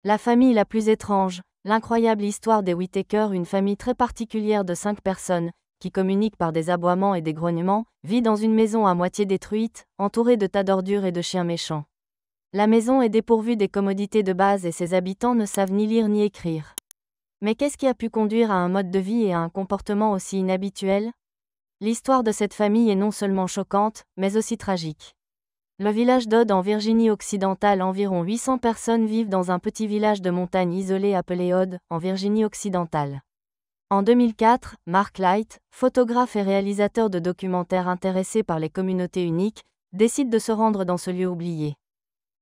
La famille la plus étrange, l'incroyable histoire des Whittaker, une famille très particulière de 5 personnes, qui communiquent par des aboiements et des grognements, vit dans une maison à moitié détruite, entourée de tas d'ordures et de chiens méchants. La maison est dépourvue des commodités de base et ses habitants ne savent ni lire ni écrire. Mais qu'est-ce qui a pu conduire à un mode de vie et à un comportement aussi inhabituel? L'histoire de cette famille est non seulement choquante, mais aussi tragique. Le village d'Odd en Virginie-Occidentale, environ 800 personnes vivent dans un petit village de montagne isolé appelé Odd, en Virginie-Occidentale. En 2004, Mark Light, photographe et réalisateur de documentaires intéressé par les communautés uniques, décide de se rendre dans ce lieu oublié.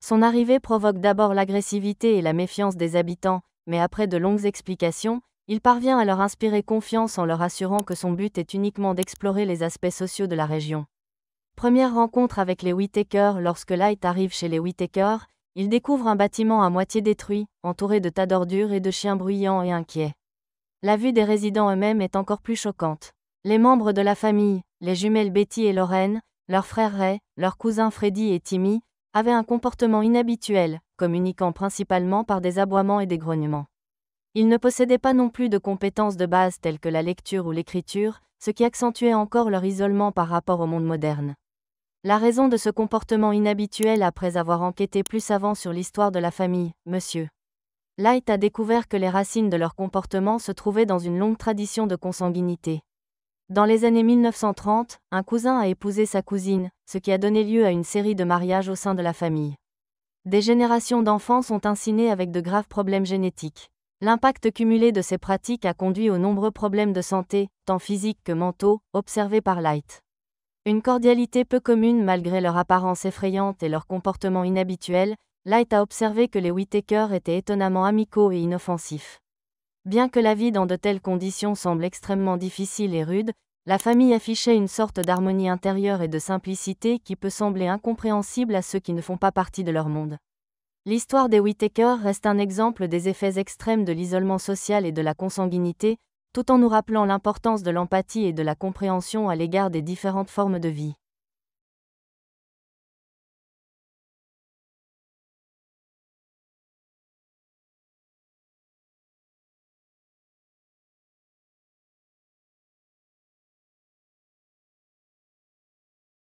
Son arrivée provoque d'abord l'agressivité et la méfiance des habitants, mais après de longues explications, il parvient à leur inspirer confiance en leur assurant que son but est uniquement d'explorer les aspects sociaux de la région. Première rencontre avec les Whittaker. Lorsque Light arrive chez les Whittaker, il découvre un bâtiment à moitié détruit, entouré de tas d'ordures et de chiens bruyants et inquiets. La vue des résidents eux-mêmes est encore plus choquante. Les membres de la famille, les jumelles Betty et Lorraine, leurs frères Ray, leurs cousins Freddy et Timmy, avaient un comportement inhabituel, communiquant principalement par des aboiements et des grognements. Ils ne possédaient pas non plus de compétences de base telles que la lecture ou l'écriture, ce qui accentuait encore leur isolement par rapport au monde moderne. La raison de ce comportement inhabituel, après avoir enquêté plus avant sur l'histoire de la famille, Monsieur Light a découvert que les racines de leur comportement se trouvaient dans une longue tradition de consanguinité. Dans les années 1930, un cousin a épousé sa cousine, ce qui a donné lieu à une série de mariages au sein de la famille. Des générations d'enfants sont ainsi nés avec de graves problèmes génétiques. L'impact cumulé de ces pratiques a conduit aux nombreux problèmes de santé, tant physiques que mentaux, observés par Light. Une cordialité peu commune malgré leur apparence effrayante et leur comportement inhabituel, Light a observé que les Whittaker étaient étonnamment amicaux et inoffensifs. Bien que la vie dans de telles conditions semble extrêmement difficile et rude, la famille affichait une sorte d'harmonie intérieure et de simplicité qui peut sembler incompréhensible à ceux qui ne font pas partie de leur monde. L'histoire des Whittaker reste un exemple des effets extrêmes de l'isolement social et de la consanguinité, tout en nous rappelant l'importance de l'empathie et de la compréhension à l'égard des différentes formes de vie.